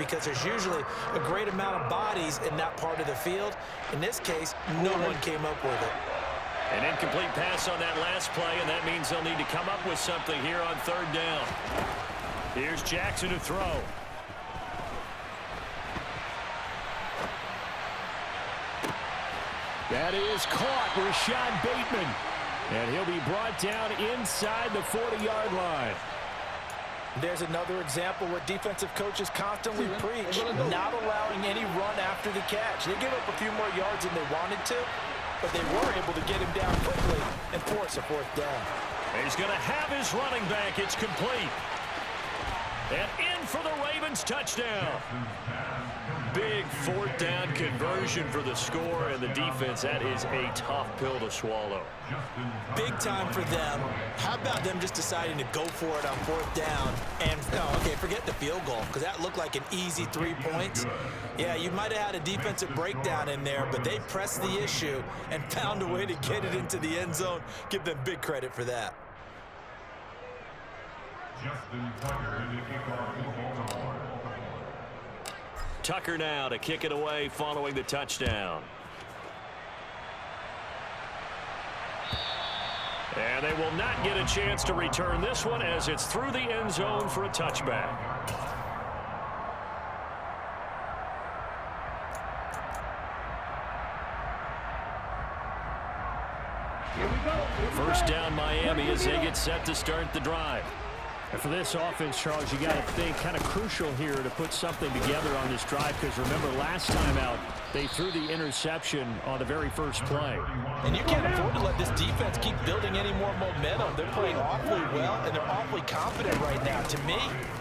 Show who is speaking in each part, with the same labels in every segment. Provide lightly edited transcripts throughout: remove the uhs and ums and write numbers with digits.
Speaker 1: because there's usually a great amount of bodies in that part of the field. In this case, no one came up with it.
Speaker 2: An incomplete pass on that last play, and that means they'll need to come up with something here on third down. Here's Jackson to throw. That is caught, Rashad Bateman. And he'll be brought down inside the 40-yard line.
Speaker 1: There's another example where defensive coaches constantly preach not allowing any run after the catch. They give up a few more yards than they wanted to, but they were able to get him down quickly and force a fourth down.
Speaker 2: He's going to have his running back. It's complete. And in for the Ravens touchdown. Big fourth down conversion for the score, and the defense, that is a tough pill to swallow.
Speaker 1: Big time for them. How about them just deciding to go for it on fourth down? And, okay, forget the field goal, because that looked like an easy 3 points. Yeah, you might have had a defensive breakdown in there, but they pressed the issue and found a way to get it into the end zone. Give them big credit for that.
Speaker 2: Tucker now to kick it away following the touchdown. And they will not get a chance to return this one as it's through the end zone for a touchback.
Speaker 3: Here we go.
Speaker 2: First down Miami as they get set to start the drive.
Speaker 4: And for this offense, Charles, you got to think kind of crucial here to put something together on this drive, because remember last time out they threw the interception on the very first play.
Speaker 1: And you can't afford to let this defense keep building any more momentum. They're playing awfully well, and they're awfully confident right now. To me,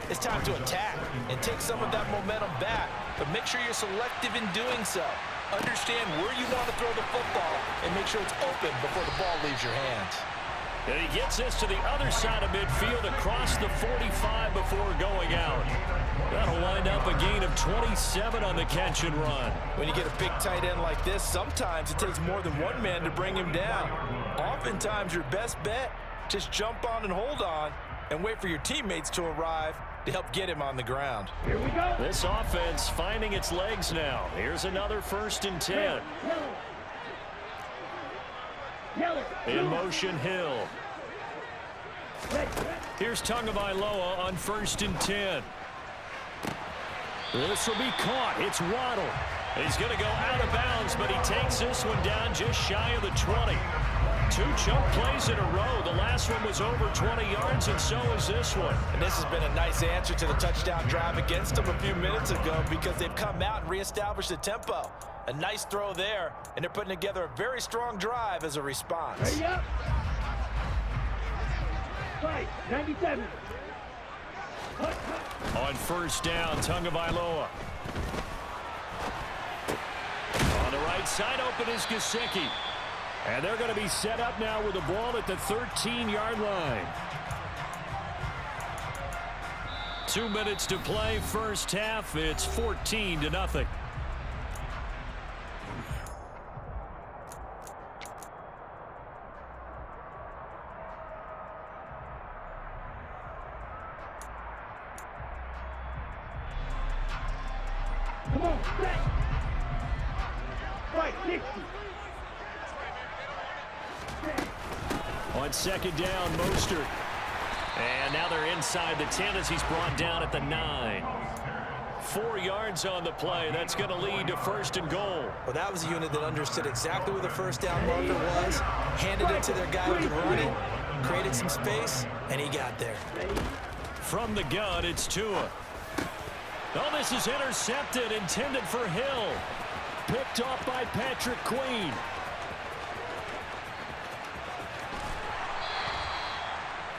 Speaker 1: it's time to attack and take some of that momentum back, but make sure you're selective in doing so. Understand where you want to throw the football and make sure it's open before the ball leaves your hands.
Speaker 2: And he gets this to the other side of midfield across the 45 before going out. That'll wind up a gain of 27 on the catch and run.
Speaker 1: When you get a big tight end like this, sometimes it takes more than one man to bring him down. Oftentimes your best bet, just jump on and hold on and wait for your teammates to arrive to help get him on the ground.
Speaker 3: Here we go.
Speaker 2: This offense finding its legs now. Here's another 1st and 10. In motion, Hill. Here's Tagovailoa on 1st and 10. This will be caught. It's Waddle. He's going to go out of bounds, but he takes this one down just shy of the 20. 2 chunk plays in a row. The last one was over 20 yards, and so is this one.
Speaker 1: And this has been a nice answer to the touchdown drive against them a few minutes ago, because they've come out and reestablished the tempo. A nice throw there, and they're putting together a very strong drive as a response.
Speaker 3: Ready up. Fight, 97.
Speaker 2: On 1st down, Tagovailoa. On the right side, open is Gesicki. And they're going to be set up now with the ball at the 13-yard line. 2 minutes to play, first half. It's 14-0.
Speaker 3: Come on, set. Right, 60.
Speaker 2: On 2nd down, Mostert. And now they're inside the 10 as he's brought down at the 9. 4 yards on the play. That's going to lead to 1st and goal.
Speaker 1: Well, that was a unit that understood exactly where the first down marker was, handed it to their guy who could run it, created some space, and he got there.
Speaker 2: From the gun, it's Tua. Oh, this is intercepted, intended for Hill. Picked off by Patrick Queen.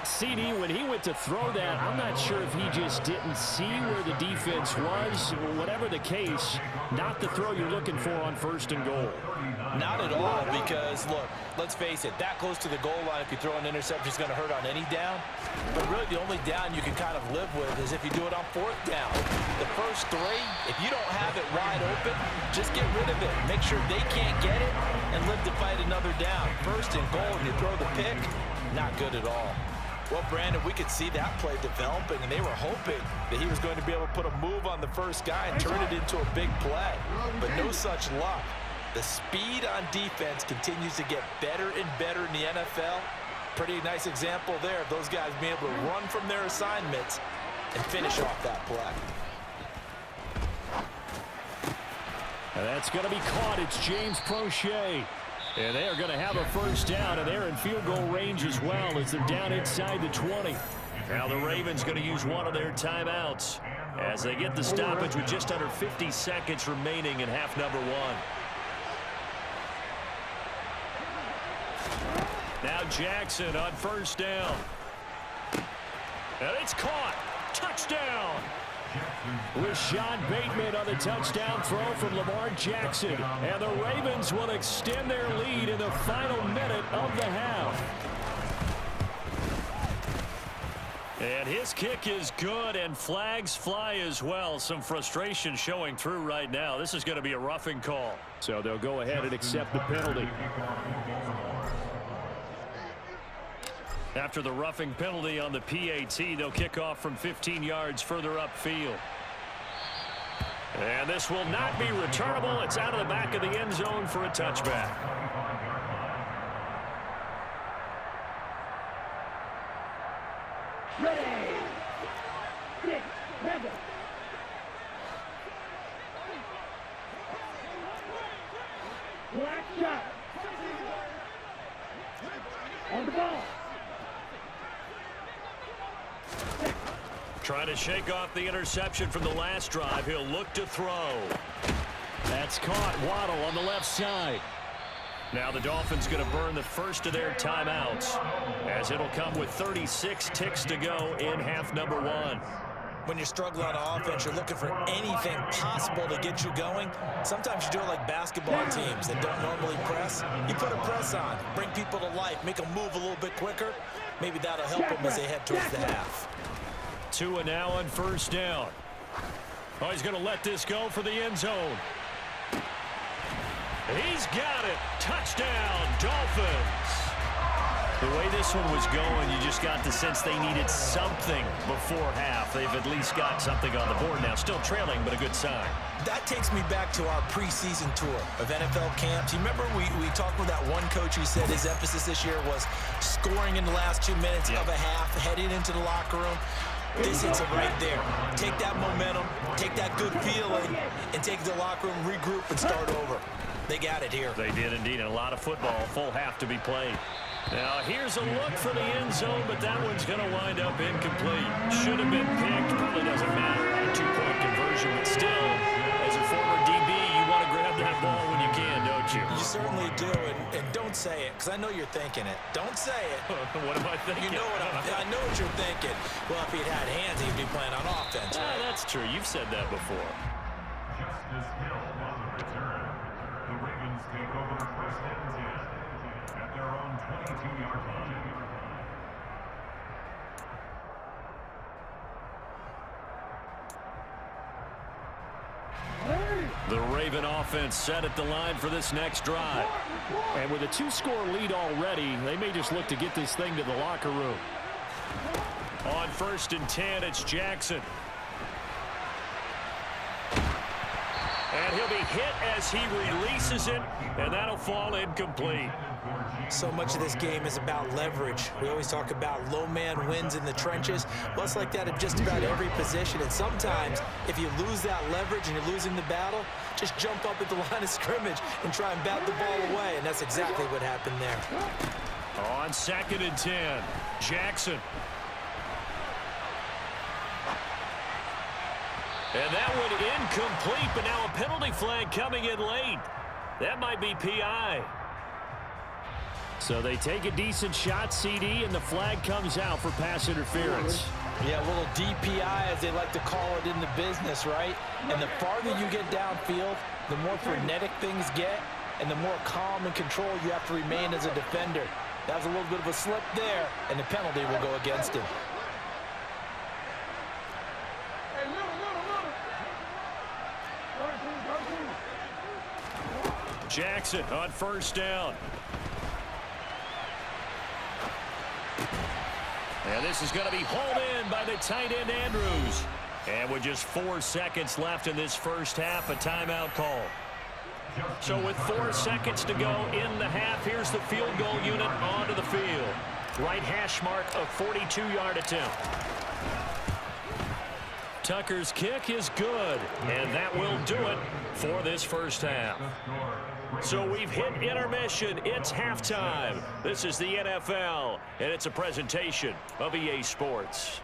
Speaker 2: CD, when he went to throw that, I'm not sure if he just didn't see where the defense was. Whatever the case, not the throw you're looking for on 1st and goal.
Speaker 1: Not at all, because, look, let's face it, that close to the goal line, if you throw an interception, is going to hurt on any down. But really, the only down you can kind of live with is if you do it on 4th down. The first 3, if you don't have it wide open, just get rid of it. Make sure they can't get it and live to fight another down. 1st and goal, and you throw the pick, not good at all. Well, Brandon, we could see that play developing, and they were hoping that he was going to be able to put a move on the first guy and turn it into a big play. But no such luck. The speed on defense continues to get better and better in the NFL. Pretty nice example there of those guys being able to run from their assignments and finish off that play.
Speaker 4: And that's going to be caught. It's James Prochet. And they are going to have a first down, and they're in field goal range as well as they're down inside the 20.
Speaker 2: Now the Ravens going to use one of their timeouts as they get the stoppage with just under 50 seconds remaining in half number 1. Now Jackson on first down. And it's caught. Touchdown.
Speaker 4: With Sean Bateman on the touchdown throw from Lamar Jackson. And the Ravens will extend their lead in the final minute of the half.
Speaker 2: And his kick is good, and flags fly as well. Some frustration showing through right now. This is going to be a roughing call.
Speaker 4: So they'll go ahead and accept the penalty.
Speaker 2: After the roughing penalty on the PAT, they'll kick off from 15 yards further upfield. And this will not be returnable. It's out of the back of the end zone for a touchback.
Speaker 3: Ready. 6, 7. Black shot. On the ball.
Speaker 2: Trying to shake off the interception from the last drive. He'll look to throw.
Speaker 4: That's caught. Waddle on the left side.
Speaker 2: Now the Dolphins going to burn the first of their timeouts as it'll come with 36 ticks to go in half number 1.
Speaker 1: When you're struggling on offense, you're looking for anything possible to get you going. Sometimes you do it like basketball teams that don't normally press. You put a press on, bring people to life, make them move a little bit quicker. Maybe that'll help them as they head towards the half.
Speaker 2: Tua now on first down. Oh, he's going to let this go for the end zone. He's got it. Touchdown, Dolphins. The way this one was going, you just got the sense they needed something before half. They've at least got something on the board now. Still trailing, but a good sign.
Speaker 1: That takes me back to our preseason tour of NFL camps. You remember we talked with that one coach who said his emphasis this year was scoring in the last 2 minutes of a half, heading into the locker room. This hits it right there. Take that momentum, take that good feeling, and take the locker room, regroup, and start over. They got it here.
Speaker 2: They did indeed, and a lot of football, full half to be played. Now here's a look for the end zone, but that one's going to wind up incomplete. Should have been picked. Probably doesn't matter on a 2-point conversion, but still, as a former DB, you want to grab that ball when you can, don't you?
Speaker 1: You certainly do, and don't say it, because I know you're thinking it. Don't say it.
Speaker 2: What am I thinking?
Speaker 1: You know what I know what you're thinking. Well, if he'd had hands, he'd be playing on offense. Right?
Speaker 2: That's true. You've said that before.
Speaker 5: Justice Hill on the return. The Ravens take over first and 10 at their own 22-yard line.
Speaker 2: The Raven offense set at the line for this next drive.
Speaker 4: And with a 2-score lead already, they may just look to get this thing to the locker room.
Speaker 2: On first and 10, it's Jackson. And he'll be hit as he releases it, and that'll fall incomplete.
Speaker 1: So much of this game is about leverage. We always talk about low man wins in the trenches. Well, it's like that at just about every position. And sometimes, if you lose that leverage and you're losing the battle, just jump up at the line of scrimmage and try and bat the ball away. And that's exactly what happened there.
Speaker 2: On second and 10, Jackson. And that one incomplete, but now a penalty flag coming in late. That might be PI.
Speaker 4: So they take a decent shot, CD, and the flag comes out for pass interference.
Speaker 1: Yeah, a little DPI, as they like to call it in the business, right? And the farther you get downfield, the more frenetic things get, and the more calm and control you have to remain as a defender. That was a little bit of a slip there, and the penalty will go against him.
Speaker 2: Jackson on first down. And this is going to be hauled in by the tight end, Andrews. And with just 4 seconds left in this first half, a timeout call. So with 4 seconds to go in the half, here's the field goal unit onto the field. Right hash mark, a 42-yard attempt. Tucker's kick is good, and that will do it for this first half. So we've hit intermission. It's halftime. This is the NFL, and it's a presentation of EA Sports.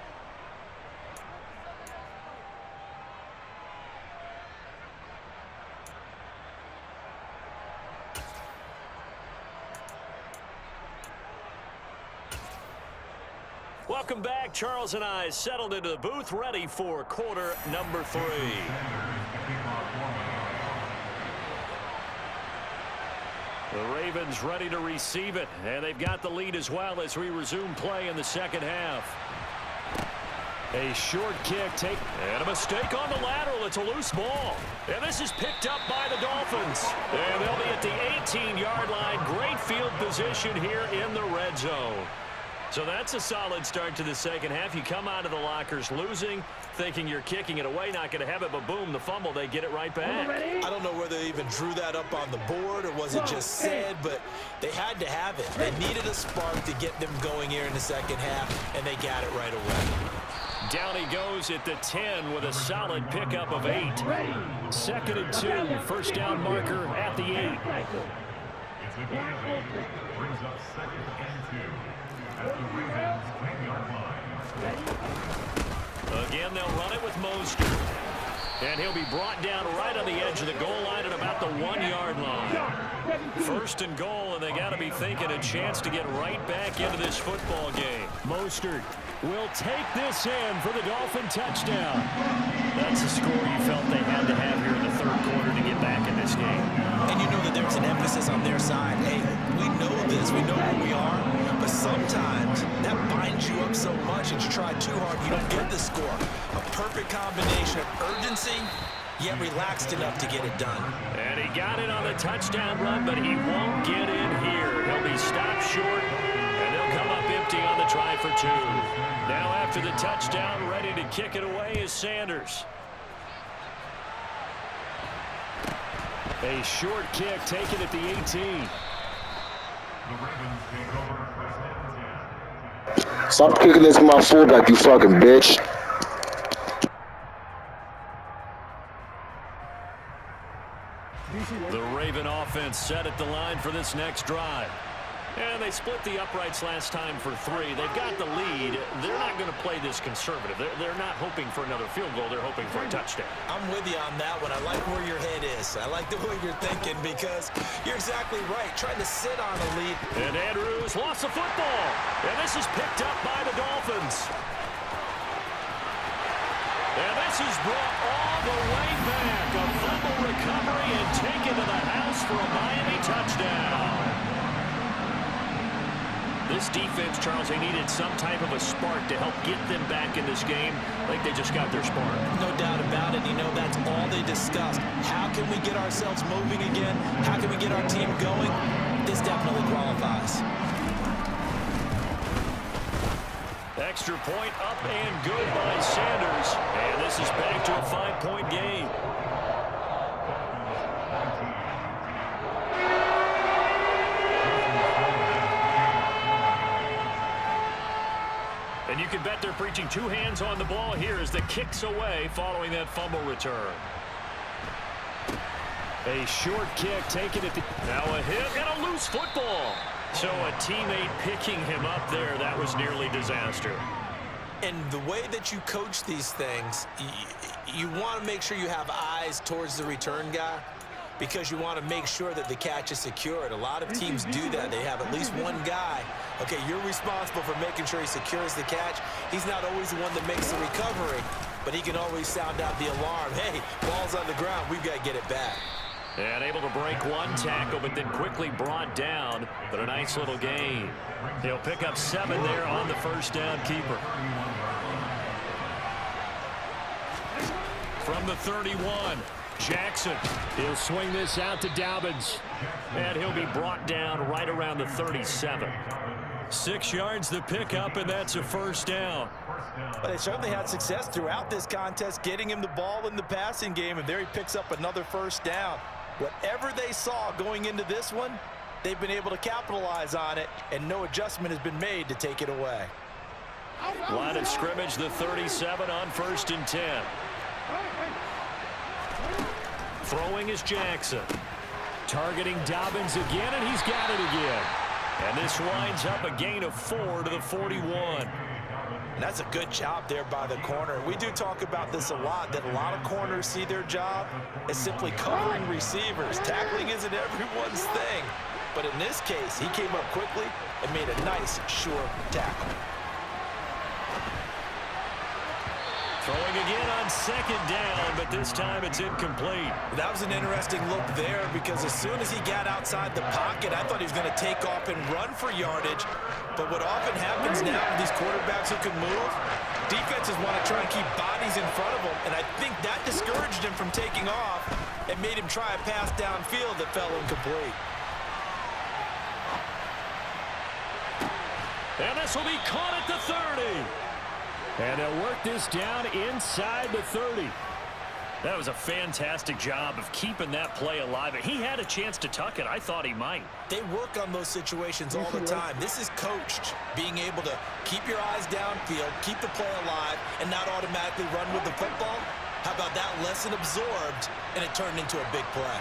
Speaker 2: Welcome back. Charles and I settled into the booth, ready for quarter number 3. The Ravens ready to receive it, and they've got the lead as well as we resume play in the second half. A short kick and a mistake on the lateral. It's a loose ball. And this is picked up by the Dolphins. And they'll be at the 18-yard line. Great field position here in the red zone. So that's a solid start to the second half. You come out of the lockers losing, thinking you're kicking it away, not going to have it, but boom, the fumble, they get it right back.
Speaker 1: I don't know whether they even drew that up on the board or was it just said, but they had to have it. They needed a spark to get them going here in the second half, and they got it right away.
Speaker 2: Down he goes at the 10 with a solid pickup of 8. 2nd and 2, first down marker at the 8.
Speaker 5: It's a delay. Brings up 2nd and 2. At the Ravens 10-yard line.
Speaker 2: Again, they'll run it with Mostert. And he'll be brought down right on the edge of the goal line at about the 1-yard line. 1st and goal, and they got to be thinking a chance to get right back into this football game.
Speaker 4: Mostert will take this in for the Dolphin touchdown. That's a score you felt they had to have here in the third quarter to get back in this game.
Speaker 1: And you know that there's an emphasis on their side. Hey, we know this. We know where we are. But sometimes that binds you up so much that you try too hard, you don't get the score. A perfect combination of urgency, yet relaxed enough to get it done.
Speaker 2: And he got it on the touchdown run, but he won't get in here. He'll be stopped short, and they'll come up empty on the try for 2. Now after the touchdown, ready to kick it away is Sanders.
Speaker 4: A short kick taken at the 18.
Speaker 5: The Ravens take over 1st and 10.
Speaker 6: Stop kicking this to my fullback, you fucking bitch.
Speaker 2: The Raven offense set at the line for this next drive. And they split the uprights last time for 3. They've got the lead. They're not going to play this conservative. They're not hoping for another field goal. They're hoping for a touchdown.
Speaker 1: I'm with you on that one. I like where your head is. I like the way you're thinking because you're exactly right. Trying to sit on a lead.
Speaker 2: And Andrews lost the football. And this is picked up by the Dolphins. And this is brought all the way back. A fumble recovery and taken to the house for a Miami touchdown. This defense, Charles, they needed some type of a spark to help get them back in this game. I think they just got their spark.
Speaker 1: No doubt about it. You know, that's all they discussed. How can we get ourselves moving again? How can we get our team going? This definitely qualifies.
Speaker 2: Extra point up and good by Sanders. And this is back to a 5-point game. And you can bet they're preaching 2 hands on the ball here as the kick's away following that fumble return.
Speaker 4: A short kick taken at the...
Speaker 2: Now a hit and a loose football. So a teammate picking him up there, that was nearly disaster.
Speaker 1: And the way that you coach these things, you want to make sure you have eyes towards the return guy because you want to make sure that the catch is secured. A lot of teams do that. They have at least one guy. Okay, you're responsible for making sure he secures the catch. He's not always the one that makes the recovery, but he can always sound out the alarm. Hey, ball's on the ground. We've got to get it back.
Speaker 2: And able to break one tackle, but then quickly brought down. But a nice little gain. He'll pick up 7 there on the first down keeper. From the 31, Jackson.
Speaker 4: He'll swing this out to Dobbins.
Speaker 2: And he'll be brought down right around the 37. 6 yards the pickup, and that's a first down.
Speaker 1: But they certainly had success throughout this contest, getting him the ball in the passing game, and there he picks up another first down. Whatever they saw going into this one, they've been able to capitalize on it, and no adjustment has been made to take it away.
Speaker 2: Line of scrimmage, the 37 on 1st and 10. Throwing is Jackson.
Speaker 4: Targeting Dobbins again, and he's got it again.
Speaker 2: And this winds up a gain of 4 to the 41.
Speaker 1: And that's a good job there by the corner. We do talk about this a lot, that a lot of corners see their job as simply covering receivers. Tackling isn't everyone's thing. But in this case, he came up quickly and made a nice, sure tackle.
Speaker 2: Throwing again on 2nd down, but this time it's incomplete.
Speaker 1: That was an interesting look there because as soon as he got outside the pocket, I thought he was going to take off and run for yardage. But what often happens now with these quarterbacks who can move, defenses want to try and keep bodies in front of them, and I think that discouraged him from taking off and made him try a pass downfield that fell incomplete.
Speaker 2: And this will be caught at the 30.
Speaker 4: And they'll work this down inside the 30.
Speaker 2: That was a fantastic job of keeping that play alive. He had a chance to tuck it. I thought he might.
Speaker 1: They work on those situations all the time. This is coached, being able to keep your eyes downfield, keep the play alive, and not automatically run with the football. How about that lesson absorbed, and it turned into a big play?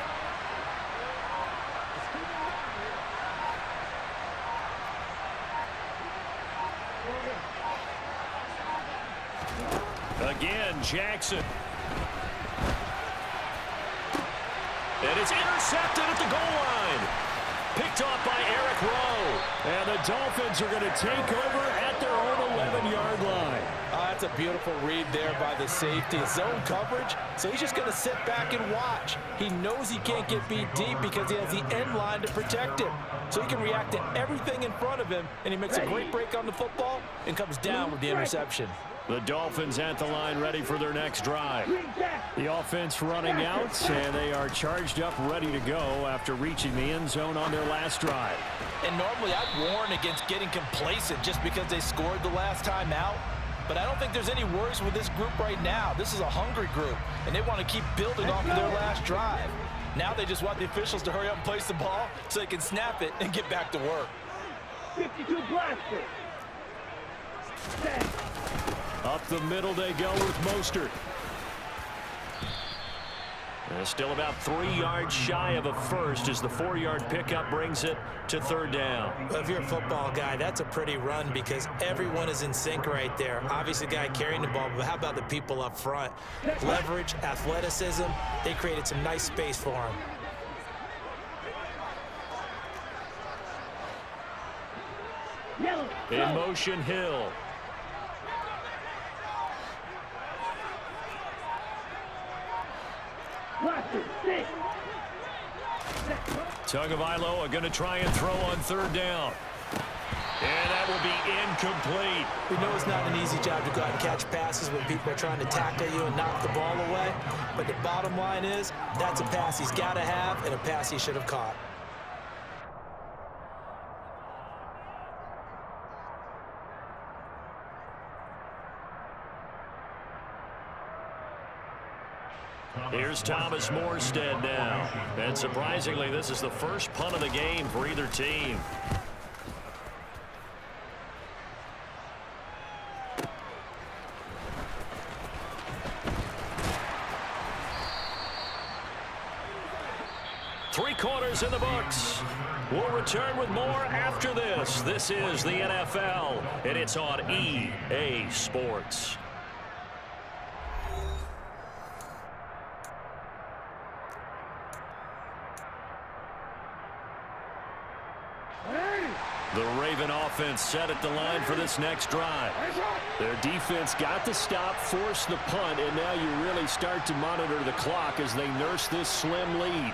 Speaker 2: Again, Jackson. And it's intercepted at the goal line. Picked off by Eric Rowe.
Speaker 4: And the Dolphins are going to take over at their own 11-yard line.
Speaker 1: That's a beautiful read there by the safety. Zone coverage, so he's just going to sit back and watch. He knows he can't get beat deep because he has the end line to protect him. So he can react to everything in front of him, and he makes a great break on the football and comes down with the interception.
Speaker 4: The Dolphins at the line ready for their next drive. The offense running out, and they are charged up ready to go after reaching the end zone on their last drive.
Speaker 1: And normally I'd warn against getting complacent just because they scored the last time out. But I don't think there's any worries with this group right now. This is a hungry group, and they want to keep building off of their last drive. Now they just want the officials to hurry up and place the ball so they can snap it and get back to work.
Speaker 3: 52 blaster. Set.
Speaker 4: Up the middle they go with Mostert.
Speaker 2: And still about 3 yards shy of a first as the 4-yard pickup brings it to 3rd down.
Speaker 1: Well, if you're a football guy, that's a pretty run because everyone is in sync right there. Obviously, the guy carrying the ball, but how about the people up front? Leverage, athleticism, they created some nice space for him.
Speaker 3: Yellow.
Speaker 2: In motion, Hill.
Speaker 3: Blaster. 6.
Speaker 2: Tagovailoa are going to try and throw on 3rd down. And that will be incomplete.
Speaker 1: We know it's not an easy job to go out and catch passes when people are trying to tackle you and knock the ball away. But the bottom line is, that's a pass he's got to have and a pass he should have caught.
Speaker 2: Here's Thomas Morstead now. And surprisingly, this is the first punt of the game for either team. Three-quarters in the books. We'll return with more after this. This is the NFL, and it's on EA Sports. The Raven offense set at the line for this next drive.
Speaker 4: Their defense got the stop, forced the punt, and now you really start to monitor the clock as they nurse this slim lead.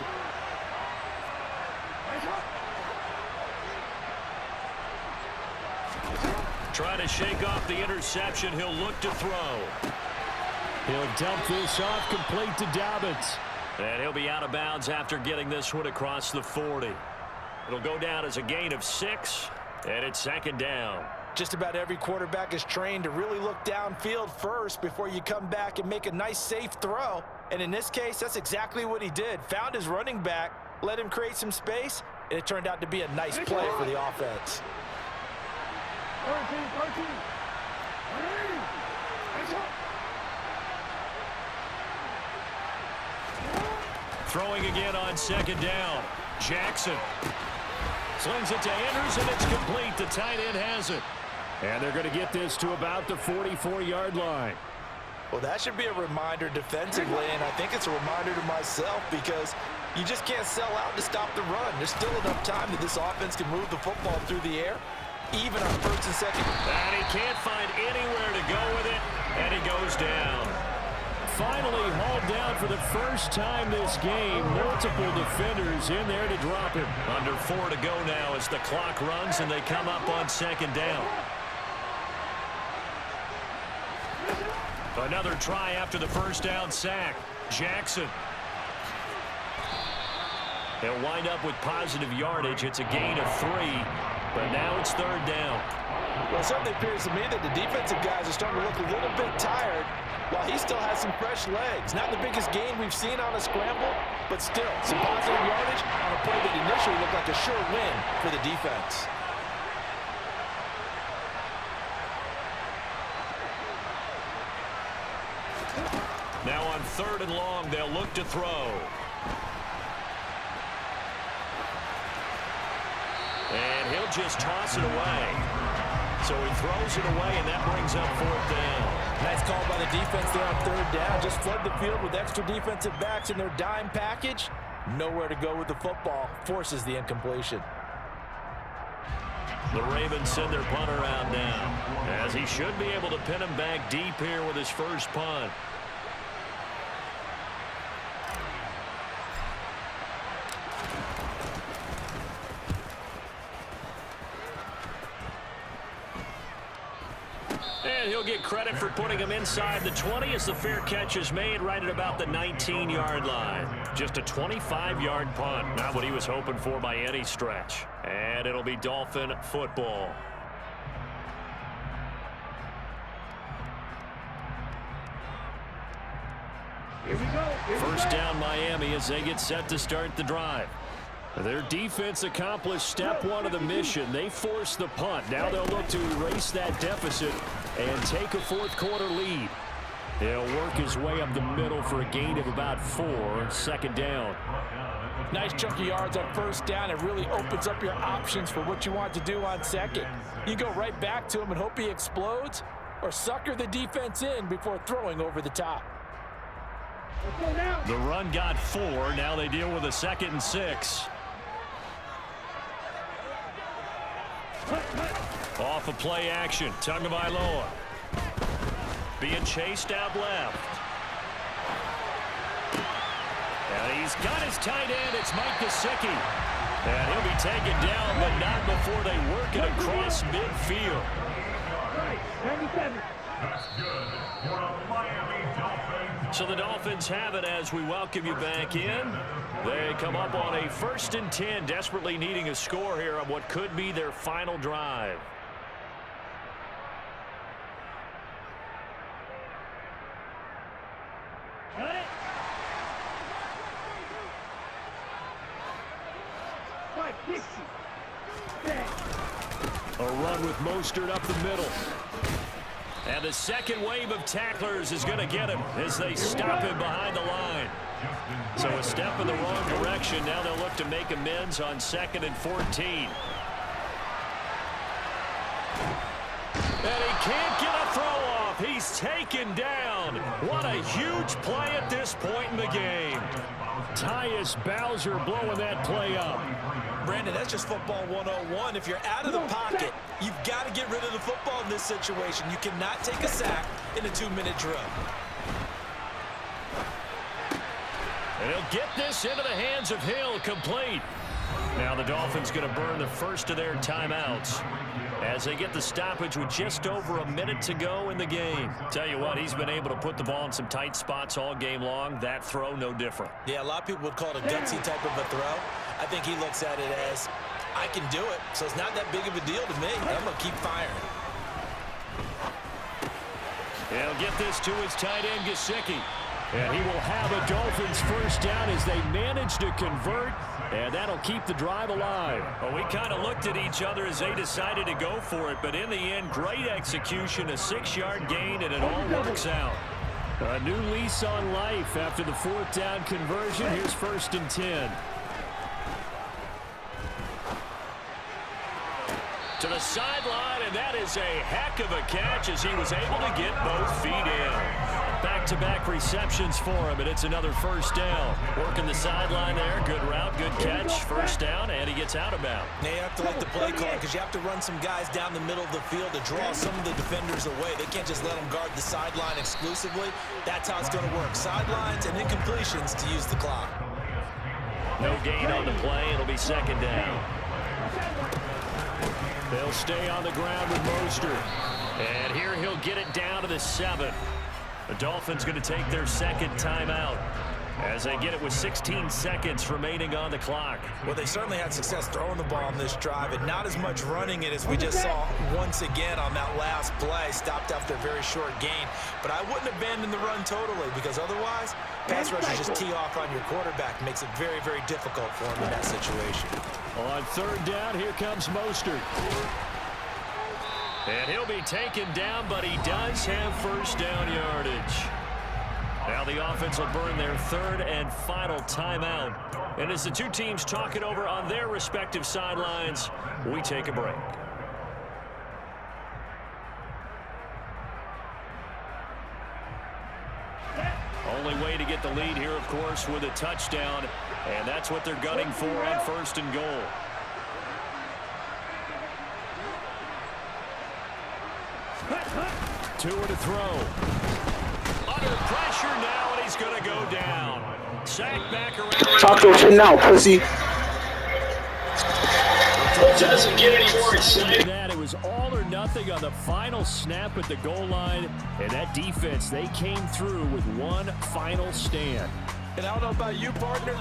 Speaker 2: Try to shake off the interception. He'll look to throw.
Speaker 4: He'll dump this off complete to Dobbins.
Speaker 2: And he'll be out of bounds after getting this one across the 40. It'll go down as a gain of 6, And it's second down.
Speaker 1: Just about every quarterback is trained to really look downfield first before you come back and make a nice, safe throw. And in this case, that's exactly what he did. Found his running back, let him create some space, and it turned out to be a nice play for the offense.
Speaker 2: Throwing again on second down. Jackson slings it to Andrews, and it's complete. The tight end has it.
Speaker 4: And they're going to get this to about the 44-yard line.
Speaker 1: Well, that should be a reminder defensively, and I think it's a reminder to myself because you just can't sell out to stop the run. There's still enough time that this offense can move the football through the air, even on first and second.
Speaker 2: And he can't find anywhere to go with it, and he goes down.
Speaker 4: Finally hauled down for the first time this game. Multiple defenders in there to drop him.
Speaker 2: Under 4 to go now as the clock runs and they come up on second down. Another try after the first down sack. Jackson. He'll wind up with positive yardage. It's a gain of 3, but now it's third down.
Speaker 1: Well, it certainly appears to me that the defensive guys are starting to look a little bit tired while he still has some fresh legs. Not the biggest gain we've seen on a scramble, but still some positive yardage on a play that initially looked like a sure win for the defense.
Speaker 2: Now on third and long, they'll look to throw. And he'll just toss it away. So he throws it away, and that brings up fourth down.
Speaker 1: Nice call by the defense there on third down. Just flood the field with extra defensive backs in their dime package. Nowhere to go with the football. Forces the incompletion.
Speaker 2: The Ravens send their punter out now, as he should be able to pin him back deep here with his first punt. And he'll get credit for putting him inside the 20 as the fair catch is made right at about the 19-yard line. Just a 25-yard punt, not what he was hoping for by any stretch. And it'll be Dolphin football.
Speaker 3: Here we go.
Speaker 2: First down Miami as they get set to start the drive.
Speaker 4: Their defense accomplished step 1 of the mission. They forced the punt. Now they'll look to erase that deficit and take a fourth quarter lead. They'll work his way up the middle for a gain of about 4. Second down.
Speaker 1: Nice chunky yards on first down. It really opens up your options for what you want to do on second. You go right back to him and hope he explodes, or sucker the defense in before throwing over the top.
Speaker 2: The run got 4. Now they deal with a 2nd and 6. Off of play action. Tagovailoa being chased out left. And he's got his tight end. It's Mike Gesicki. And he'll be taken down, but not before they work it across midfield.
Speaker 3: 97.
Speaker 5: That's good for a Miami Dolphins.
Speaker 2: So the Dolphins have it as we welcome you back in. They come up on a 1st and 10, desperately needing a score here on what could be their final drive.
Speaker 4: A run with Mostert up the middle.
Speaker 2: And the second wave of tacklers is going to get him as they stop him behind the line. So a step in the wrong direction. Now they'll look to make amends on 2nd and 14. And he can't get a throw off. He's taken down. What a huge play at this point in the game.
Speaker 4: Tyus Bowser blowing that play up.
Speaker 1: Brandon, that's just football 101. If you're out of the pocket, you've got to get rid of the football in this situation. You cannot take a sack in a 2-minute drill.
Speaker 2: And he'll get this into the hands of Hill, complete. Now the Dolphins going to burn the first of their timeouts as they get the stoppage with just over a minute to go in the game. Tell you what, he's been able to put the ball in some tight spots all game long. That throw, no different.
Speaker 1: Yeah, a lot of people would call it a gutsy type of a throw. I think he looks at it as I can do it, so it's not that big of a deal to me. I'm going to keep firing.
Speaker 2: He'll get this to his tight end, Gesicki. And he will have a Dolphins first down as they manage to convert, and that'll keep the drive alive. Well, we kind of looked at each other as they decided to go for it, but in the end, great execution, a 6-yard gain, and it all works out. A new lease on life after the 4th down conversion. Here's 1st and 10. To the sideline, and that is a heck of a catch as he was able to get both feet in. Back-to-back receptions for him, and it's another first down. Working the sideline there. Good route, good catch. First down, and he gets out of bounds.
Speaker 1: Now you have to like the play call because you have to run some guys down the middle of the field to draw some of the defenders away. They can't just let them guard the sideline exclusively. That's how it's going to work. Sidelines and incompletions to use the clock.
Speaker 2: No gain on the play. It'll be 2nd down. They'll stay on the ground with Mostert. And here he'll get it down to the 7. The Dolphins going to take their 2nd timeout as they get it with 16 seconds remaining on the clock.
Speaker 1: Well, they certainly had success throwing the ball on this drive, and not as much running it as we just saw once again on that last play. Stopped after a very short gain. But I wouldn't abandon the run totally because otherwise, pass rushers just tee off on your quarterback. Makes it very, very difficult for him in that situation.
Speaker 2: On 3rd down, here comes Mostert. And he'll be taken down, but he does have first down yardage. Now the offense will burn their 3rd and final timeout. And as the two teams talk it over on their respective sidelines, we take a break. Only way to get the lead here, of course, with a touchdown. And that's what they're gunning for on 1st and goal. Tua to throw. Under pressure now, and he's going to go down. Sacked back around.
Speaker 6: Talk your shit now, pussy.
Speaker 7: It doesn't get any more exciting.
Speaker 2: It was all or nothing on the final snap at the goal line, and that defense, they came through with one final stand.
Speaker 1: And I don't know about you, partner,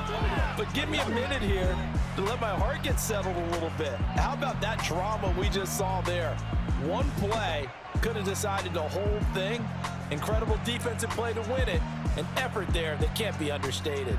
Speaker 1: but give me a minute here to let my heart get settled a little bit. How about that drama we just saw there? One play could have decided the whole thing. Incredible defensive play to win it. An effort there that can't be understated.